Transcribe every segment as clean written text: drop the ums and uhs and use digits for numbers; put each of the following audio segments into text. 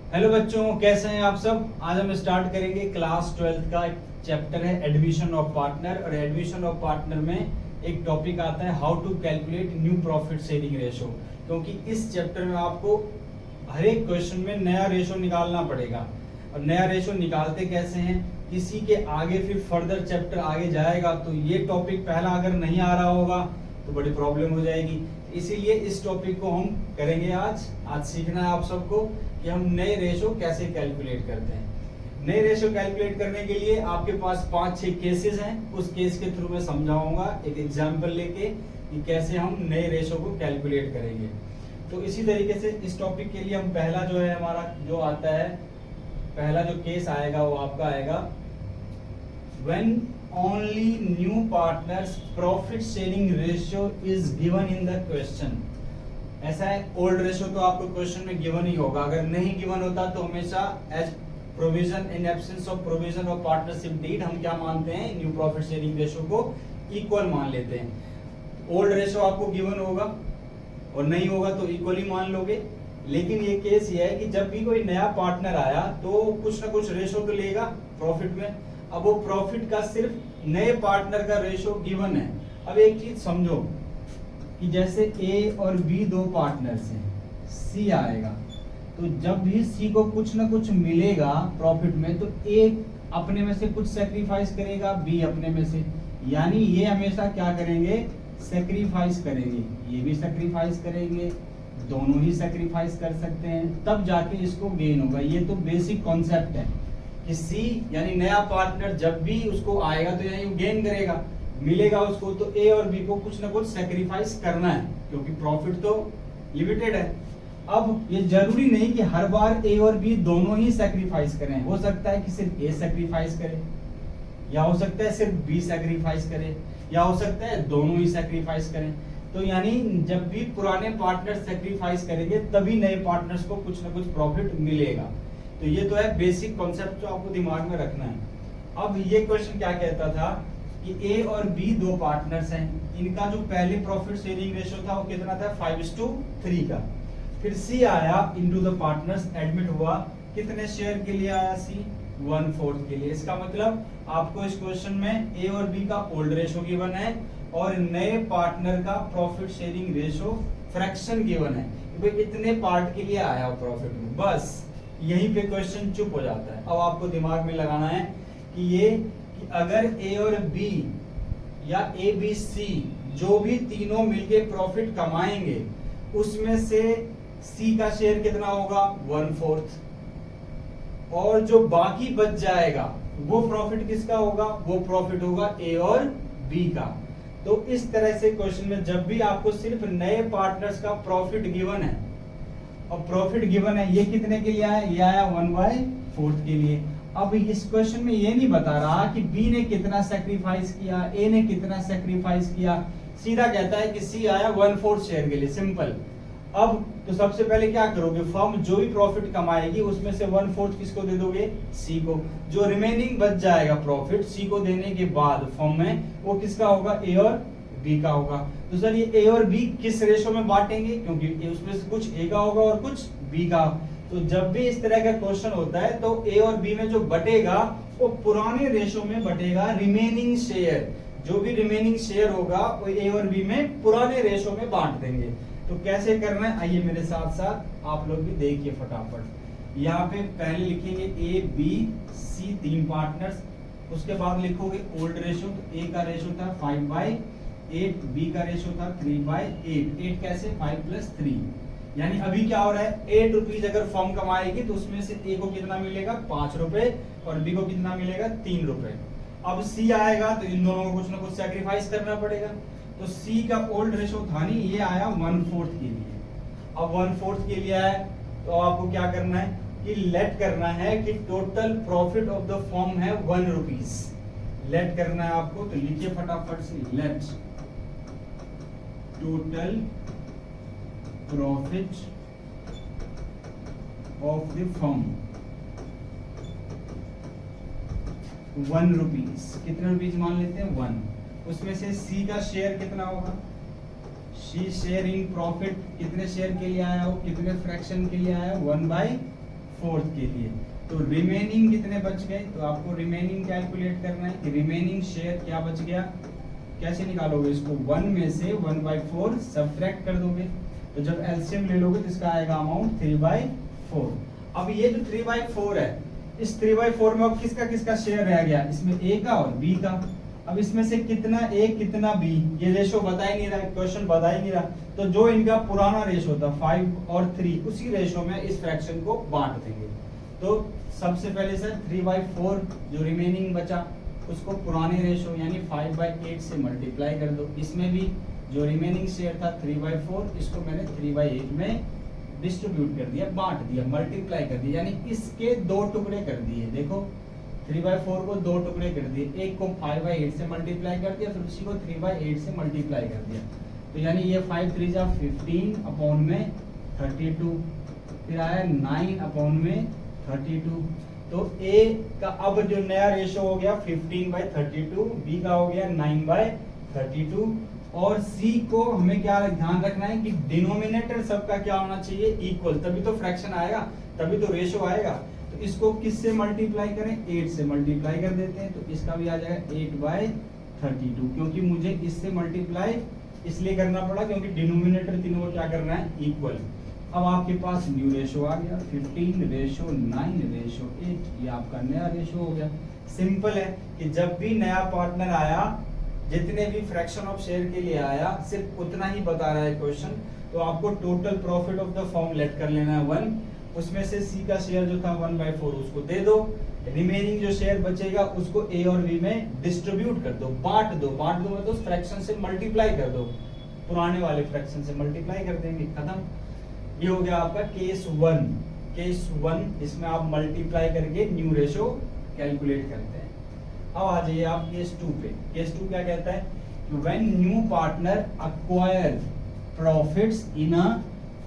Hello बच्चों, कैसे हैं आप सब। आज हम स्टार्ट करेंगे क्लास 12th का एक चैप्टर है एडमिशन ऑफ पार्टनर। और एडमिशन ऑफ पार्टनर में एक टॉपिक आता है how to calculate new profit sharing ratio. क्योंकि इस चैप्टर में आपको हर एक क्वेश्चन में नया रेशो निकालना पड़ेगा। और नया रेशो निकालते कैसे हैं, किसी के आगे फिर फर्दर चैप्टर आगे जाएगा तो ये टॉपिक पहला अगर नहीं आ रहा होगा तो बड़ी प्रॉब्लम हो जाएगी। इसीलिए इस टॉपिक को हम करेंगे आज सीखना है आप सबको कि हम नए रेशो कैसे कैलकुलेट करते हैं। नए रेशो कैलकुलेट करने के लिए आपके पास 5-6 केसेस हैं। उस केस के थ्रू मैं समझाऊंगा एक एग्जांपल लेके कि कैसे हम नए रेशो को कैलकुलेट करेंगे। तो इसी तरीके से इस टॉपिक के लिए हम पहला जो है हमारा जो आता है, पहला जो केस आएगा वो आपका आएगा when only new partners profit sharing ratio is given in the question। ऐसा है, ओल्ड रेशो तो आपको क्वेश्चन में गिवन ही होगा। अगर नहीं गिवन होता तो हमेशा as provision in absence of provision of partnership deed हम क्या मानते हैं, न्यू प्रॉफिट शेयरिंग रेशो को इक्वल मान लेते हैं। ओल्ड रेशो आपको गिवन होगा और नहीं होगा तो इक्वली मान लोगे। लेकिन ये केस ये है कि जब भी कोई नया पार्टनर आया तो कुछ ना कुछ रेशो तो लेगा प्रॉफिट में। अब वो प्रॉफिट का सिर्फ नए पार्टनर का रेशो गिवन है। अब एक चीज समझो कि जैसे ए और बी दो पार्टनर्स हैं, सी आएगा तो जब भी सी को कुछ ना कुछ मिलेगा प्रॉफिट में तो ए अपने में से कुछ सेक्रीफाइस करेगा, बी अपने में से। यानी ये हमेशा क्या करेंगे, सेक्रीफाइस करेंगे। ये भी सेक्रीफाइस करेंगे, दोनों ही सेक्रीफाइस कर सकते हैं, तब जाके इसको गेन होगा। ये तो बेसिक कॉन्सेप्ट है कि सी यानी नया पार्टनर जब भी उसको आएगा तो यानी गेन करेगा, मिलेगा उसको। तो ए और बी को कुछ ना कुछ सेक्रीफाइस करना है क्योंकि प्रॉफिट तो लिमिटेड है। अब ये जरूरी नहीं कि हर बार ए और बी दोनों ही सेक्रीफाइस करें। हो सकता है कि सिर्फ ए सेक्रीफाइस करे, या हो सकता है सिर्फ बी सेक्रीफाइस करे, या हो सकता है दोनों ही सेक्रीफाइस करें। तो यानी जब भी पुराने पार्टनर सेक्रीफाइस करेंगे तभी नए पार्टनर्स को कुछ ना कुछ प्रॉफिट मिलेगा। तो ये तो है बेसिक कॉन्सेप्ट जो आपको दिमाग में रखना है। अब ये क्वेश्चन क्या कहता था कि ए और बी दो पार्टनर्स हैं, इनका जो पहले प्रॉफिट शेयरिंग रेशियो था वो कितना था, 5:3 का। फिर सी आया इनटू द पार्टनर्स, एडमिट हुआ, कितने शेयर के लिए आया, सी 1/4 के लिए। इसका मतलब आपको इस क्वेश्चन में ए और बी का ओल्ड रेशो गिवन है और नए पार्टनर का profit sharing ratio fraction given है। भाई इतने पार्ट के लिए आया प्रॉफिट में, बस यहीं पे क्वेश्चन चुप हो जाता है। अब आपको दिमाग में लगाना है कि अगर ए और बी या ए बी सी जो भी तीनों मिलके प्रॉफिट कमाएंगे उसमें से सी का शेयर कितना होगा, 1/4। और जो बाकी बच जाएगा वो प्रॉफिट किसका होगा, वो प्रॉफिट होगा ए और बी का। तो इस तरह से क्वेश्चन में जब भी आपको सिर्फ नए पार्टनर्स का प्रॉफिट गिवन है और प्रॉफिट गिवन है, ये कितने के लिए आया, ये आया 1/4 के लिए। अब इस क्वेश्चन में ये नहीं बता रहा कि बी ने कितना सेक्रीफाइस किया, ए ने कितना सेक्रीफाइस किया, सीधा कहता है कि सी आया 1/4 शेयर के लिए, सिंपल। अब तो सबसे पहले क्या करोगे, फर्म जो भी प्रॉफिट कमाएगी उसमें से 1/4 किसको दे दोगे, सी को। जो रिमेनिंग बच जाएगा प्रॉफिट सी को देने के बाद फर्म में, वो किसका होगा, ए और बी का होगा। तो सर ये ए और बी किस रेशो में बांटेंगे, क्योंकि उसमें से कुछ ए का होगा और कुछ बी का। तो जब भी इस तरह का क्वेश्चन होता है तो ए और बी में जो बटेगा वो पुराने रेशो में बटेगा। रिमेनिंग शेयर, जो भी रिमेनिंग शेयर होगा वो ए और बी में पुराने रेशो में बांट देंगे। तो कैसे करना है, आइए मेरे साथ साथ आप लोग भी देखिए फटाफट। यहाँ पे पहले लिखेंगे ए बी सी तीन पार्टनर्स, उसके बाद लिखोगे ओल्ड रेशो। तो ए का रेशो था 5/8, बी का रेशो था 3/8। 8 कैसे, 5+3। यानी अभी क्या हो रहा है, 8 रुपीज अगर फर्म कमाएगी तो उसमें से ए को कितना मिलेगा, 5 रुपए, और बी को कितना मिलेगा, 3 रुपए। अब सी आएगा तो इन दोनों को कुछ ना कुछ सेक्रीफाइस करना पड़ेगा। तो सी का ओल्ड रेशो था नहीं, ये आया 1/4 के लिए। अब 1/4 के लिए आया तो आपको क्या करना है कि लेट करना है कि total profit of the firm है 1 रुपीज। लेट करना है आपको, तो लिखिए फटाफट से, let total profit of the firm 1 rupees. कितने रुपीज मान लेते हैं, 1। उसमें से सी का शेयर कितना होगा, सी शेयर इन प्रॉफिट कितने शेयर के लिए आया हो, कितने फ्रैक्शन के लिए आया, 1/4। 4th के लिए। तो रिमेनिंग कितने बच गए, तो आपको रिमेनिंग कैलकुलेट करना है कि रिमेनिंग शेयर क्या बच गया। कैसे निकालोगे इसको, 1 में से 1/4 सब्ट्रैक्ट कर दोगे, तो जब एलसीएम ले लोगे तो इसका आएगा अमाउंट 3/4। अब ये जो 3/4 है, इस 3/4 में अब किसका किसका शेयर रह गया, इसमें ए का और बी का। अब इसमें से कितना ए कितना बी, ये रेशो बता ही नहीं रहा, क्वेश्चन बता ही नहीं रहा, तो जो इनका पुराना रेशो था 5 और 3, उसी रेशो में इस फ्रैक्शन को बांट देंगे। तो सबसे पहले सर 3/4 जो रिमेनिंग बचा उसको पुराने रेशो यानी 5/8 से मल्टीप्लाई कर दो। इसमें भी जो रिमेनिंग शेयर था 3/4, इसको मैंने 3/8 में डिस्ट्रीब्यूट कर दिया, बांट दिया, मल्टीप्लाई कर दिया, यानी इसके 2 टुकड़े कर दिए। देखो 3/4 को 2 टुकड़े कर दिए, एक को 5/8 से मल्टीप्लाई कर दिया, फिर उसी को 3/8 से मल्टीप्लाई कर दिया। तो यानी ये 5 3 जा 15 अपॉन में 32, फिर आया 9 अपॉन में 32। तो ए का अब जो नया रेशो हो गया 15/32, बी का हो गया 9/32, और सी को हमें क्या ध्यान रखना है कि डिनोमिनेटर सबका क्या होना चाहिए, इक्वल, तभी तो फ्रैक्शन आएगा, तभी तो रेशो आएगा। तो इसको किससे मल्टीप्लाई करें, 8 से मल्टीप्लाई कर देते हैं, तो इसका भी आ जाएगा 8/32, क्योंकि मुझे इससे मल्टीप्लाई इसलिए करना पड़ा क्योंकि डिनोमिनेटर तीनों को क्या करना है, इक्वल। अब आपके पास न्यू रेशो आ गया 15:9:8, ये आपका नया रेशो हो गया। सिंपल है कि जब भी नया पार्टनर आया, जितने भी फ्रैक्शन ऑफ शेयर के लिए आया, सिर्फ उतना ही बता रहा है क्वेश्चन, तो आपको total profit of the firm लेट कर लेना है 1, उसमें से सी का शेयर जो था 1/4 उसको दे दो, रिमेनिंग जो शेयर बचेगा उसको ए और बी में डिस्ट्रीब्यूट कर दो, बांट दो मतलब उस फ्रैक्शन से मल्टीप्लाई कर दो, पुराने वाले फ्रैक्शन से मल्टीप्लाई कर देंगे, खत्म। ये हो गया आपका केस 1। इसमें आप मल्टीप्लाई करके न्यू रेशो कैलकुलेट करते हैं। अब आ जाइए आप केस 2 पे। केस 2 क्या कहता है, when new partner acquire profits in a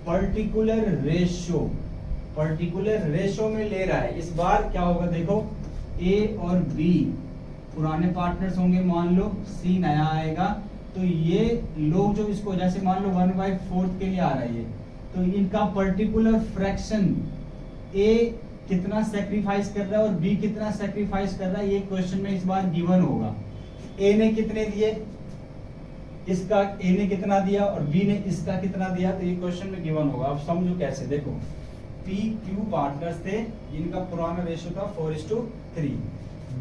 particular ratio में ले रहा है। इस बार क्या होगा, देखो ए और बी पुराने पार्टनर्स होंगे, मान लो सी नया आएगा, तो ये लोग जो इसको जैसे मान लो 1/4 के लिए आ रहा है, ये तो इनका पर्टिकुलर फ्रैक्शन ए कितना सैक्रिफाइस कर रहा है और बी कितना सैक्रिफाइस कर रहा है, ये क्वेश्चन में इस बार गिवन होगा। ए ने कितने दिए, इसका ए ने कितना दिया और बी ने इसका कितना दिया, तो ये क्वेश्चन में गिवन होगा। अब समझो कैसे, देखो पी क्यू पार्टनर्स थे, जिनका पुराना रेशियो था 4:3,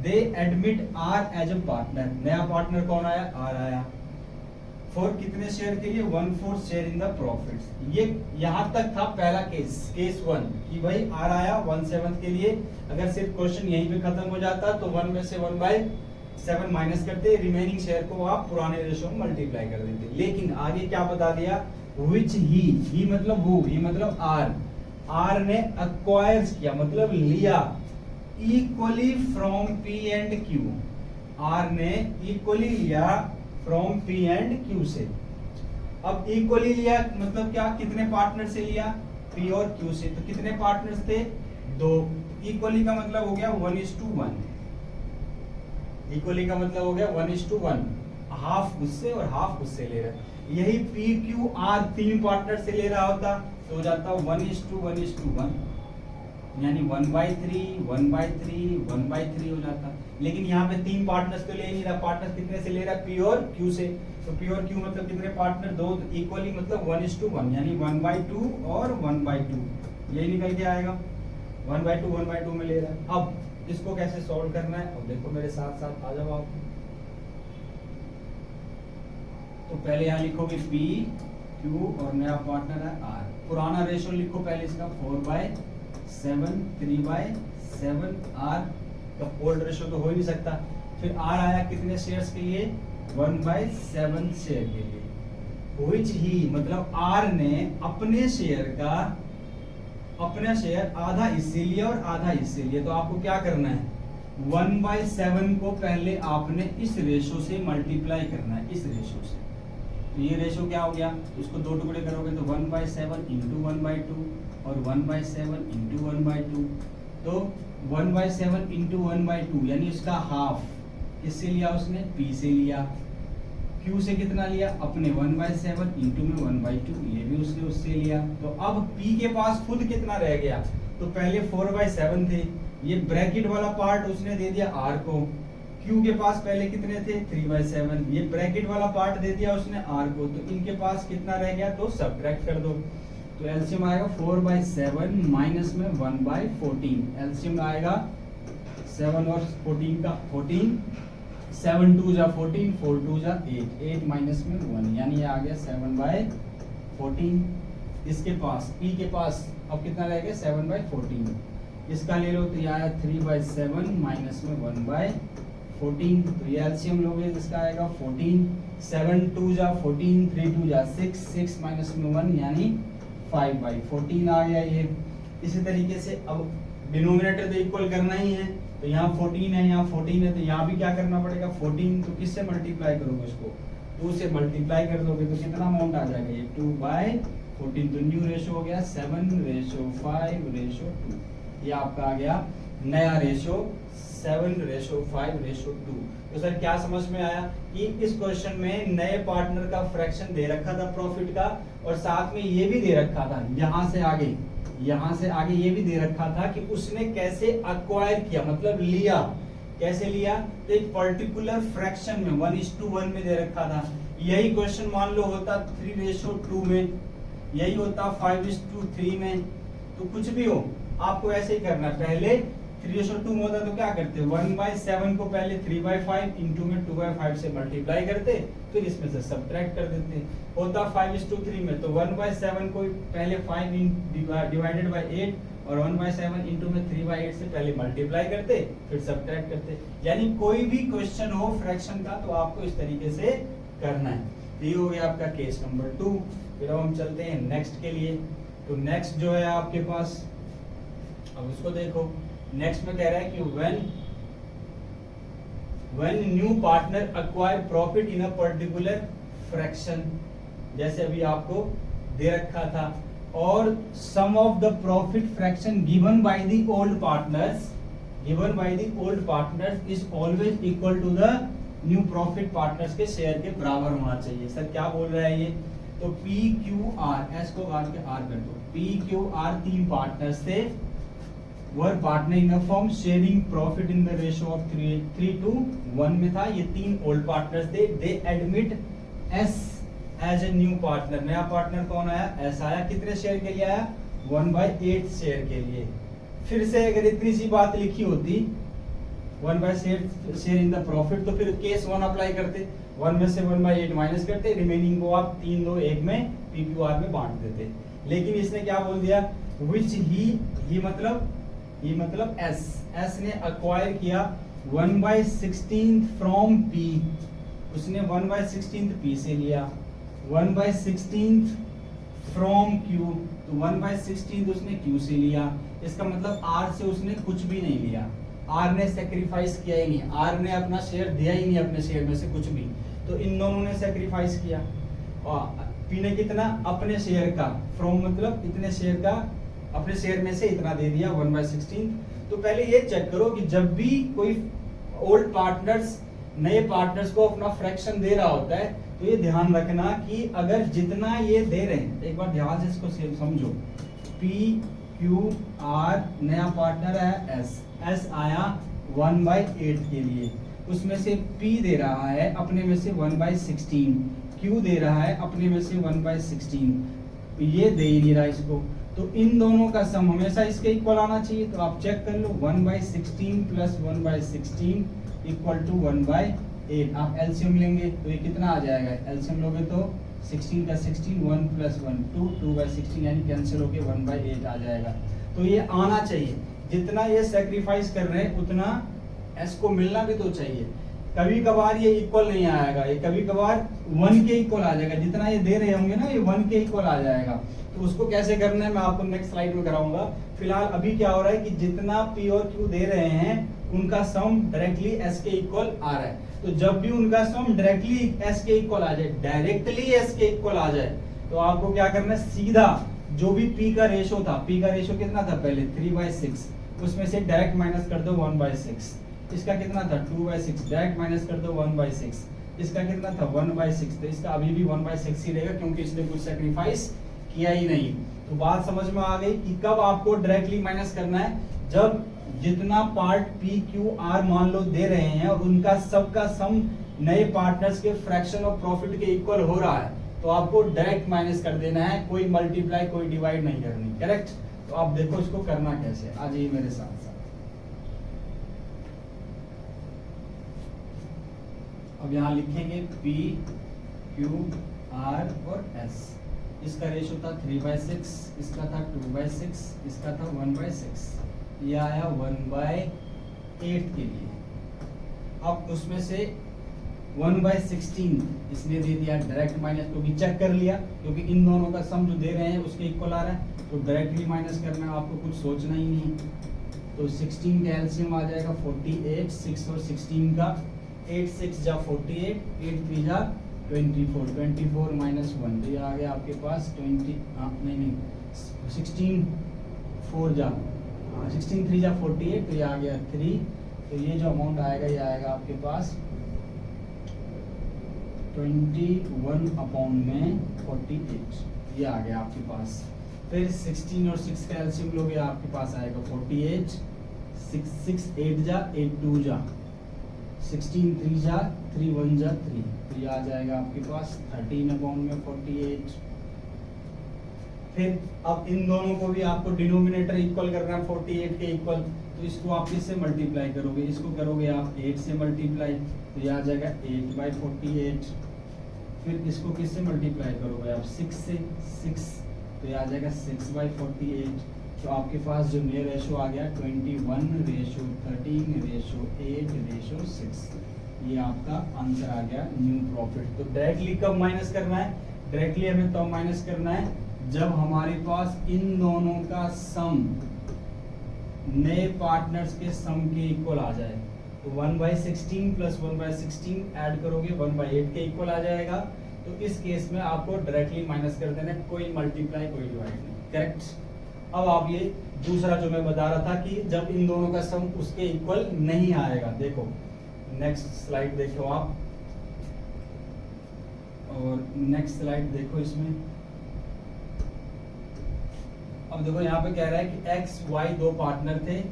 they admit R as a partner. नया पार्टनर कौन आया, आर आया, फॉर कितने शेयर के लिए, 1/4 शेयर इन द प्रॉफिट्स। ये यहां तक था पहला केस 1 कि भाई आर आया 1/7 के लिए। अगर सिर्फ क्वेश्चन यहीं पे खत्म हो जाता तो 1 में से 1/7 माइनस करते, रिमेनिंग शेयर को आप पुराने रेशियो में मल्टीप्लाई कर देते। लेकिन आगे क्या बता दिया, विच ही मतलब वो, ये मतलब आर ने अक्वायर्स किया मतलब लिया equally from P and Q. R ने इक्वली लिया फ्रॉम पी एंड क्यू से। अब इक्वली लिया मतलब क्या, कितने पार्टनर से लिया, पी और क्यू से। तो कितने पार्टनर्स थे, 2। इक्वली का मतलब हो गया 1:1। इक्वली का मतलब हो गया 1:1, हाफ उससे और हाफ उससे ले रहा है। यही पी क्यू आर 3 पार्टनर से ले रहा होता तो हो जाता 1:1, यानी 1/3 हो जाता। लेकिन यहाँ पे 3 पार्टनर्स तो ले नहीं रहा, पार्टनर्स कितने से ले रहा है, पी और क्यू से। तो पी और क्यू मतलब कितने पार्टनर, 2। इक्वली मतलब 1:1, यानी 1/2 और 1/2, यही निकल के आएगा। 1/2 में ले रहा है। अब इसको कैसे सॉल्व करना है, अब देखो मेरे साथ साथ आ जाओ आप। तो पहले यहाँ लिखोगे पी क्यू और नया पार्टनर है आर। पुराना रेशो लिखो पहले इसका 4/7, 3/7। आर का ओल्ड रेशो तो हो ही नहीं सकता। फिर आर आया कितने शेयर्स के लिए, 1/7 शेयर के लिए। विच ही मतलब आर ने अपने शेयर आधा इससे लिया और आधा इससे लिया। तो आपको क्या करना है, 1/7 को पहले आपने इस रेशो से मल्टीप्लाई करना है, इस रेशो से। तो ये रेशो क्या हो गया, इसको 2 टुकड़े करोगे तो 1/7 × 1/2 और 1/7 × 1/2। तो 1/7 × 1/2 यानी इसका हाफ किससे लिया, उसने पी से लिया। क्यू से कितना लिया, अपने 1/7 × में 1/2, ये भी उससे लिया। तो अब पी के पास खुद कितना रह गया, तो पहले 4/7 थे, ये ब्रैकेट वाला पार्ट उसने दे दिया r को, q के पास पहले कितने थे 3/7, ये ब्रैकेट वाला पार्ट दे दिया उसने r को, तो इनके पास कितना रह गया, तो सब्ट्रैक्ट कर दो, तो एलसीएम आएगा 4/7 माइनस में 1/14, एलसीएम आएगा 7 और 14 का 14, 7 2 जा 14, 4 2 जा 8, 8 माइनस में 1, यानी ये आ गया 7/14। इसके पास p के पास अब कितना रह गया 7/14, इसका ले लो तो ये आया 3/7 माइनस में 1/14, तो ये एलसीएम लोगे इसका आएगा 14, 7 2 जा 14, 3 2 जा 6, 6 माइनस में 1 यानी 5/14 आ गया ये। इसी तरीके से अब डिनोमिनेटर तो इक्वल करना ही है, तो यहाँ 14 है, यहाँ 14 है, तो यहाँ भी क्या करना पड़ेगा 14, तो किससे मल्टीप्लाई करोगे इसको 2 से मल्टीप्लाई कर दोगे तो कितना अमाउंट आ जाएगा ये 2/14, तो न्यू रेशो हो गया 7/5/2, ये आपका आ गया नया रेशो 7/5/2। तो सर क्या समझ में आया कि इस क्वेश्चन में नए पार्टनर का फ्रैक्शन दे रखा था प्रॉफिट का, और साथ में ये भी दे रखा था यहाँ से आगे ये भी दे रखा था कि उसने कैसे एक्वायर किया, मतलब लिया, कैसे लिया, तो एक पर्टिकुलर फ्रैक्शन में 1:1 में दे रखा था। यही क्वेश्चन मान लो होता 3:2 में, यही होता 5:3 में, तो कुछ भी हो आपको ऐसे ही करना है। पहले 3:2 में होता तो क्या करते 1/7 को पहले 3/5 इंटू में 2/5 से मल्टीप्लाई करते, फिर इसमें से सब्ट्रैक्ट कर देते। होता 5:3 में तो 1/7 को पहले 5 डिवाइडेड बाय 8 और 1/7 इंटू में 3/8 से पहले मल्टीप्लाई करते, फिर सब्ट्रैक्ट करते। यानी कोई भी क्वेश्चन हो फ्रैक्शन का तो आपको इस तरीके से करना है। ये हो गया आपका केस नंबर 2। फिर अब हम चलते हैं नेक्स्ट के लिए। तो नेक्स्ट जो है आपके पास, अब उसको देखो, नेक्स्ट में कह रहा है कि when new partner acquire profit in a particular fraction, जैसे अभी आपको दे रखा था, और sum of the profit fraction given by the old partners is always equal to the new profit partners के शेयर के बराबर होना चाहिए। सर क्या बोल रहा है ये, तो P Q R, S को R के R कर दो, P Q R 3 पार्टनर्स थे, were partner in a firm sharing profit in the ratio of 3:1 में था। ये 3 old partners थे, they admit S as a new partner, नया पार्टनर कौन आया, S आया, कितने शेयर के लिए आया 1/8 शेयर के लिए। फिर से अगर इतनी सी बात लिखी होती 1/8 शेयर इन द प्रॉफिट, तो फिर केस 1 अप्लाई करते, 1 में से 1/8 माइनस करते, रिमेनिंग को आप 3 2 1 में PQR में बांट देते। लेकिन इसने क्या बोल दिया, which ये मतलब S ने अक्वायर किया 1/16 फ्रॉम P, उसने 1/16 P से लिया, 1/16 फ्रॉम Q, तो 1/16 उसने Q से लिया। इसका मतलब R से उसने कुछ भी नहीं लिया, R ने सेक्रीफाइस किया ही नहीं, R ने अपना शेयर दिया ही नहीं अपने शेयर में से कुछ भी, तो इन दोनों ने सेक्रीफाइस किया। और P ने कितना, अपने शेयर का, फ्रॉम मतलब इतने शेयर का, अपने शेयर में से इतना दे दिया 1/16। तो पहले ये चेक करो कि जब भी कोई ओल्ड पार्टनर्स नए पार्टनर्स को अपना फ्रैक्शन दे रहा होता है, तो ये ध्यान रखना कि अगर जितना ये दे रहे हैं, एक बार ध्यान से इसको समझो, P Q R नया पार्टनर है S आया 1/8 के लिए, उसमें से P दे रहा है अपने में से 1/16, Q दे रहा है अपने में से 1/16, ये दे ही नहीं रहा इसको, तो इन दोनों का सम हमेशा इसके इक्वल आना चाहिए। तो आप चेक कर लो 1/16 प्लस 1/16 इक्वल टू 1/8। आप एलसीएम लेंगे तो ये कितना आ जाएगा, एलसीएम लोगे तो 16 का 16, 1 + 1 2, 2/16 यानी कैंसिल होके 1/8 आ जाएगा। तो ये आना चाहिए, जितना ये सेक्रीफाइस कर रहे हैं उतना एस को मिलना भी तो चाहिए। कभी कभार ये इक्वल नहीं आएगा, ये कभी कभार 1 के इक्वल आ जाएगा, जितना ये दे रहे होंगे ना ये 1 के इक्वल आ जाएगा। तो उसको कैसे करना है मैं आपको नेक्स्ट स्लाइड में कराऊंगा। फिलहाल अभी क्या हो रहा है कि जितना P और Q दे रहे हैं उनका सम डायरेक्टली S के इक्वल आ रहा है। तो जब भी उनका सम डायरेक्टली S के इक्वल आ जाए, तो आपको क्या करना है, सीधा जो भी P का रेशो था, P का रेशो कितना था पहले 3/6, उसमें से डायरेक्ट माइनस कर दो 1/6। इसका कितना था 2/6, डायरेक्ट माइनस कर दो 1/6। इसका कितना था 1/6, तो इसका अभी भी 1/6 ही रहेगा क्योंकि इसने कुछ सेक्रीफाइस किया ही नहीं। तो बात समझ में आ गई कि कब आपको डायरेक्टली माइनस करना है, जब जितना पार्ट पी क्यू आर मान लो दे रहे हैं और उनका सबका सम नए पार्टनर्स के फ्रैक्शन ऑफ प्रॉफिट के इक्वल हो रहा है, तो आपको डायरेक्ट माइनस कर देना है, कोई मल्टीप्लाई कोई डिवाइड नहीं करनी। करेक्ट? तो आप देखो इसको करना कैसे, आ जाइए मेरे साथ साथ। अब यहां लिखेंगे P Q R और S। इसका रेशो था 3/6, इसका था 2/6, इसका था 1/6, ये आया 1/8 के लिए। अब उसमें से 1/16 इसने दे दिया डायरेक्ट माइनस, क्योंकि चेक कर लिया, क्योंकि इन दोनों का सम जो दे रहे हैं उसके इक्वल आ रहा है, तो डायरेक्टली माइनस करना है, आपको कुछ सोचना ही नहीं है। तो 16 का एलसीएम आ जाएगा 48, 6 और 16 का 8 6 जा 48, 8 3 जा 24, 24 माइनस 1, तो ये आ गया आपके पास 20, नहीं 16 4 जा 16 3 जा 48, तो ये आ गया 3। तो ये जो अमाउंट आएगा ये आएगा आपके पास 21/48, ये आ गया आपके पास। फिर 16 और 6 का एलसीएम लोगे आपके पास आएगा 48, 6 8 जा 8 2 जा 16 3 जा 3 1 जा 3, तो ये आ जाएगा आपके पास 13/48। फिर अब इन दोनों को भी आपको डिनोमिनेटर इक्वल करना है 48 के इक्वल, तो इसको आप किससे मल्टीप्लाई करोगे, इसको करोगे आप 8 से मल्टीप्लाई, तो ये आ जाएगा 8/48। फिर इसको किससे मल्टीप्लाई करोगे आप 6 से, 6, तो ये आ जाएगा 6/48। तो आपके पास जो नया रेशो आ गया 21:13:8:6, ये आपका आंसर आ गया न्यू प्रॉफिट। तो डायरेक्टली कब माइनस करना है, डायरेक्टली हमें तब माइनस करना है जब हमारे पास इन दोनों का सम नए पार्टनर्स के सम के इक्वल आ जाए। तो 1/16 प्लस 1/16 ऐड करोगे 1/8 के इक्वल आ जाएगा। तो इस केस में आपको डायरेक्टली माइनस कर देना है, कोई मल्टीप्लाई कोई डिवाइड नहीं। करेक्ट? अब आप ये दूसरा जो मैं बता रहा था कि जब इन दोनों का सम उसके इक्वल नहीं आएगा, देखो नेक्स्ट स्लाइड देखो आप, और नेक्स्ट स्लाइड देखो इसमें। अब देखो यहाँ पे कह रहा है कि एक्स वाई दो पार्टनर थे,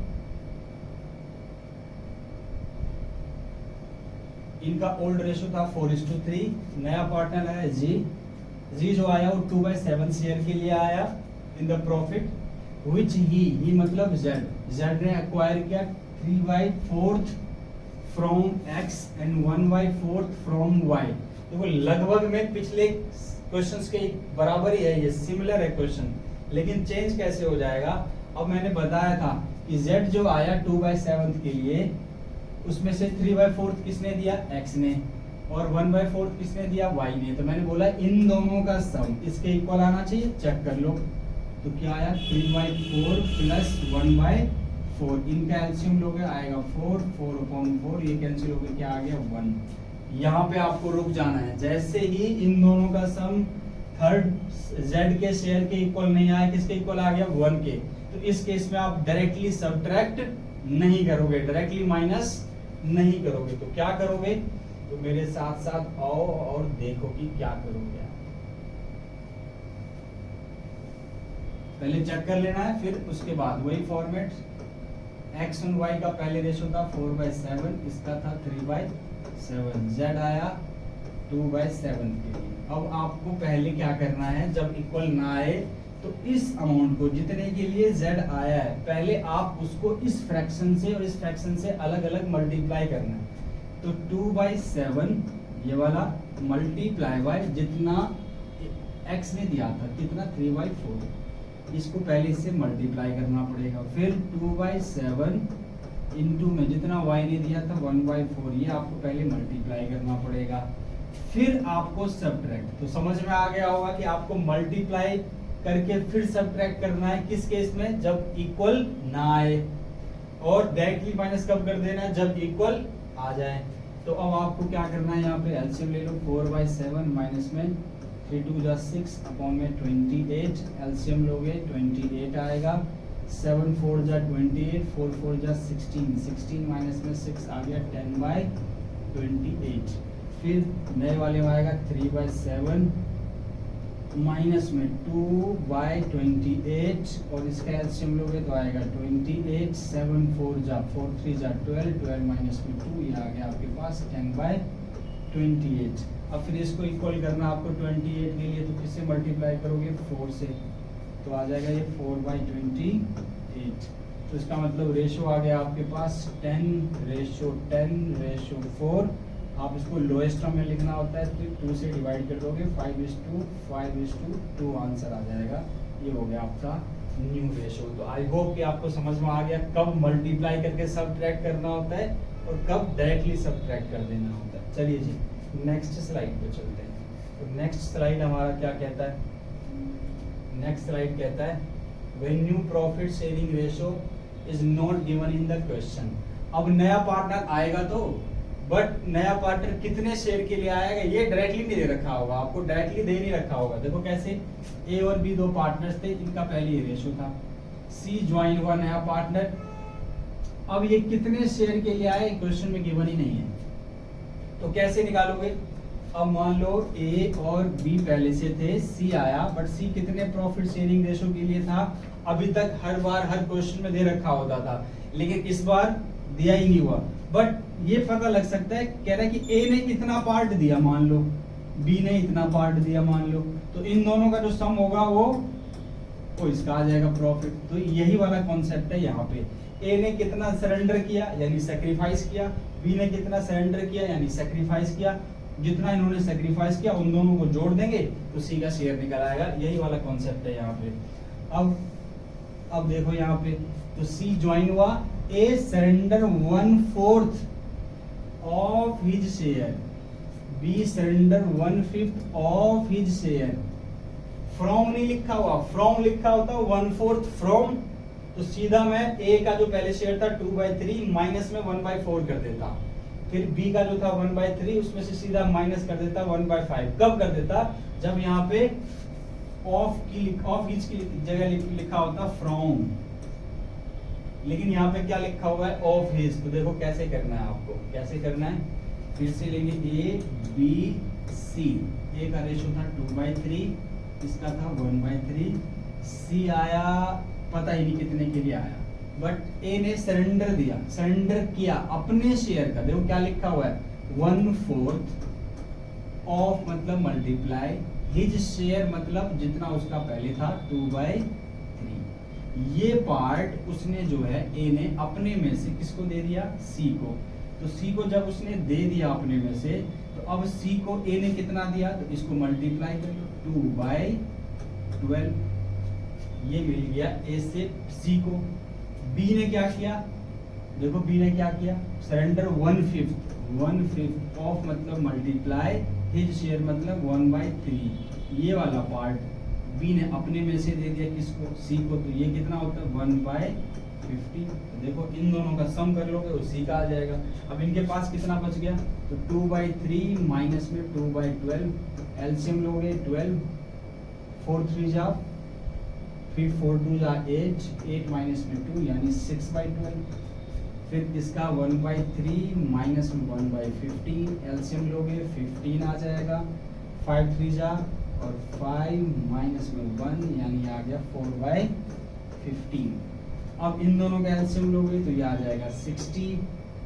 इनका ओल्ड रेशो था 4:3, नया पार्टनर है जी जो आया वो 2/7 शेयर के लिए आया इन द प्रॉफिट, विच ही मतलब जेड ने एक्वायर किया 3/4 from X and 1/4 from Y. देखो लगभग में पिछले क्वेश्चंस के बराबर ही है, ये सिमिलर है क्वेश्चन, लेकिन चेंज कैसे हो जाएगा। अब मैंने बताया था कि z जो आया 2/7 के लिए, उसमें से 3/4 किसने दिया, x ने, और 1/4 किसने दिया, y ने। तो मैंने बोला इन दोनों का सम इसके इक्वल आना चाहिए, चेक कर लो। तो क्या आया 3/4 प्लस 1/4, इनका एलसीएम लोगे आएगा 4, 4/4, ये कैंसिल हो गया, क्या आ गया 1। यहाँ पे आपको रुक जाना है, जैसे ही इन दोनों का सम थर्ड z के शेयर के इक्वल नहीं आया, किसके इक्वल आ गया 1 के, तो इस केस में आप डायरेक्टली सब्ट्रैक्ट नहीं करोगे, डायरेक्टली माइनस नहीं करोगे। तो क्या करोगे, तो मेरे साथ साथ आओ और देखो कि क्या करोगे आप। पहले चेक कर लेना है, फिर उसके बाद वही फॉर्मेट, x और y का पहले रेशो था 4/7, इसका था 3/7, z आया 2/7 के लिए। अब आपको पहले क्या करना है, जब इक्वल ना आए तो इस अमाउंट को जितने के लिए z आया है, पहले आप उसको इस फ्रैक्शन से और इस फ्रैक्शन से अलग अलग मल्टीप्लाई करना है। तो 2/7 ये वाला मल्टीप्लाई बाय जितना x ने दिया था, कितना 3/4, इसको पहले इससे मल्टीप्लाई करना पड़ेगा। फिर 2/7 इंटू में जितना y ने दिया था 1/4, ये आपको पहले मल्टीप्लाई करना पड़ेगा, फिर आपको सब्ट्रैक्ट। तो समझ में आ गया होगा कि आपको मल्टीप्लाई करके फिर सब्ट्रैक्ट करना है, किस केस में, जब इक्वल ना आए, और डायरेक्टली माइनस कब कर देना है, जब इक्वल आ जाए। तो अब आपको क्या करना है, यहाँ पे एलसीएम ले लो, 4/7 माइनस में 3 2 जा 6 अपॉन में 28, एलसीएम लोगे 28 आएगा, 7 4 जा 28, 4 4 जा 16, 16 माइनस में 6 आ गया 10/28। फिर नए वाले में आएगा 3/7 माइनस में 2/28 और इसका एलसीएम लोगे तो आएगा 28, 7 4 जा 4 3 जा 12, 12 माइनस में 2, ये आ गया आपके पास 10/28। अब फिर इसको इक्वल करना आपको 28 के लिए, तो किससे मल्टीप्लाई करोगे 4 से, तो आ जाएगा ये 4/28। तो इसका मतलब रेशो आ गया आपके पास 10:10:4। आप इसको लोएस्ट टर्म में लिखना होता है तो 2 से डिवाइड कर दोगे, 5:5:2 आंसर आ जाएगा। ये हो गया आपका न्यू रेशो। तो आई होप कि आपको समझ में आ गया कब मल्टीप्लाई करके सब्ट्रैक्ट करना होता है और कब डायरेक्टली सब्ट्रैक्ट कर देना होता है। चलिए जी नेक्स्ट स्लाइड पे चलते हैं। तो नेक्स्ट स्लाइड हमारा क्या कहता है? नेक्स्ट स्लाइड कहता है when new profit sharing ratio is not given in the question. अब नया पार्टनर आएगा तो, बट नया पार्टनर कितने शेयर के लिए आएगा ये डायरेक्टली नहीं दे रखा होगा, आपको डायरेक्टली दे नहीं रखा होगा। देखो कैसे, ए और बी 2 पार्टनर्स थे, इनका पहले ये रेशो था, सी ज्वाइन हुआ नया पार्टनर। अब ये कितने शेयर के लिए आए क्वेश्चन में गिवन ही नहीं है, तो कैसे निकालोगे? अब मान लो ए और बी पहले से थे, सी आया, बट सी कितने प्रॉफिट शेयरिंग रेशो के लिए था? अभी तक हर बार हर क्वेश्चन में दे रखा होता था, लेकिन इस बार दिया ही नहीं हुआ। बट ये पता लग सकता है, कह रहा है कि ए ने इतना पार्ट दिया मान लो, बी ने इतना पार्ट दिया मान लो, तो इन दोनों का जो सम होगा वो इसका आ जाएगा प्रॉफिट। तो यही वाला कॉन्सेप्ट है यहाँ पे। ए ने कितना सरेंडर किया यानी सेक्रीफाइस किया, बी ने कितना सरेंडर किया यानी सेक्रीफाइस किया, जितना इन्होंने सेक्रीफाइस किया उन दोनों को जोड़ देंगे तो सी का शेयर निकल आएगा। यही वाला कॉन्सेप्ट है यहाँ पे। अब देखो यहाँ पे, तो सी ज्वाइन हुआ, A surrender 1/4 of his share, B surrender 1/5 of his share. From नहीं लिखा हुआ, फ्रॉम लिखा होता 1/4 फ्रॉम, तो सीधा मैं ए का जो पहले शेयर था 2/3 माइनस में 1/4 कर देता, फिर बी का जो था 1/3 उसमें से सीधा माइनस कर देता 1/5। कब कर देता? जब यहाँ पे ऑफ हिज की जगह लिखा होता फ्रॉम, लेकिन यहाँ पे क्या लिखा हुआ है ऑफ हिज। तो देखो कैसे करना है आपको, कैसे करना है, फिर से लेंगे ए बी सी, ए का रेशो था 2/3, इसका था 1/3, सी आया पता ही नहीं कितने के लिए आया, बट ए ने सरेंडर दिया, सरेंडर किया अपने शेयर का, देखो क्या लिखा हुआ है 1/4 ऑफ मतलब मल्टीप्लाई, हिज शेयर मतलब जितना उसका पहले था 2/3। ये पार्ट उसने जो है ए ने अपने में से किसको दे दिया? सी को। तो सी को जब उसने दे दिया अपने में से, तो अब सी को ए ने कितना दिया? तो इसको मल्टीप्लाई कर लो 2/12, ये मिल गया ए से सी को। बी ने क्या किया? देखो बी ने क्या किया, सरेंडर 1/5 ऑफ मतलब मल्टीप्लाई, हिज शेयर मतलब 1/3। ये वाला पार्ट बी ने अपने में से दे दिया किसको? सी को। तो ये कितना होता है 1/50। तो देखो इन दोनों का सम कर लोगे तो सी का आ जाएगा। अब इनके पास कितना बच गया? तो 2/3 माइनस में 2/12, एलसीएम लोगे 12, 4 3 जा, फिर 4 2 जा 8, 8 माइनस में 2 यानी 6/12, फिर इसका 1/3 माइनस में 1/15, एलसीएम लोगे 15 आ जाएगा, 5 3 जा और 5 माइनस में 1 यानी आ गया 4/15। अब इन दोनों का एलसीएम लोगे तो ये आ जाएगा 60,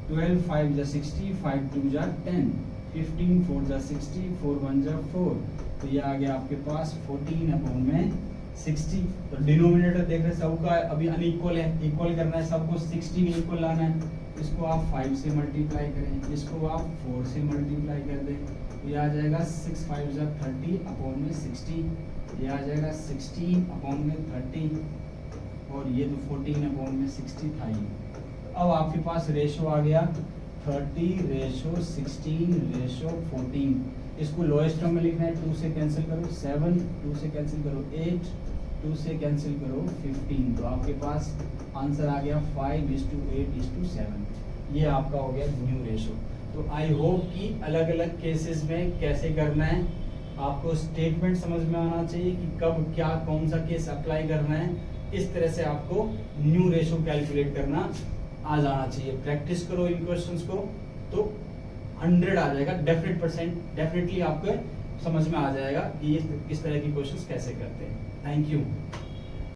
12 5 जा 60, 5 2 जा 10, 15 4 जा 60, 4 1 जा 4, तो ये आ गया आपके पास 14/60। तो डिनोमिनेटर देख रहे सबका अभी अनइक्वल है, इक्वल करना है सबको, 60 में इक्वल लाना है। इसको आप 5 से मल्टीप्लाई करें, इसको आप 4 से मल्टीप्लाई कर दें, ये आ जाएगा 6 5 जा 30/60, ये आ जाएगा 16/30 और ये तो 14/60 था ही। अब आपके पास रेशो आ गया 30:16:14। इसको लोएस्ट टर्म में लिखना है, 2 से कैंसिल करो 7, 2 से कैंसिल करो 8, 2 से कैंसिल करो 15, तो आपके पास आंसर आ गया 5:8:7। ये आपका हो गया न्यू रेशो। तो आई होप कि अलग अलग केसेस में कैसे करना है आपको स्टेटमेंट समझ में आना चाहिए कि कब क्या कौन सा केस अप्लाई करना है। इस तरह से आपको न्यू रेशो कैलकुलेट करना आ जाना चाहिए। प्रैक्टिस करो इन क्वेश्चंस को तो 100 आ जाएगा, डेफिनेटली आपके समझ में आ जाएगा कि ये इस तरह की क्वेश्चंस कैसे करते हैं। Thank you.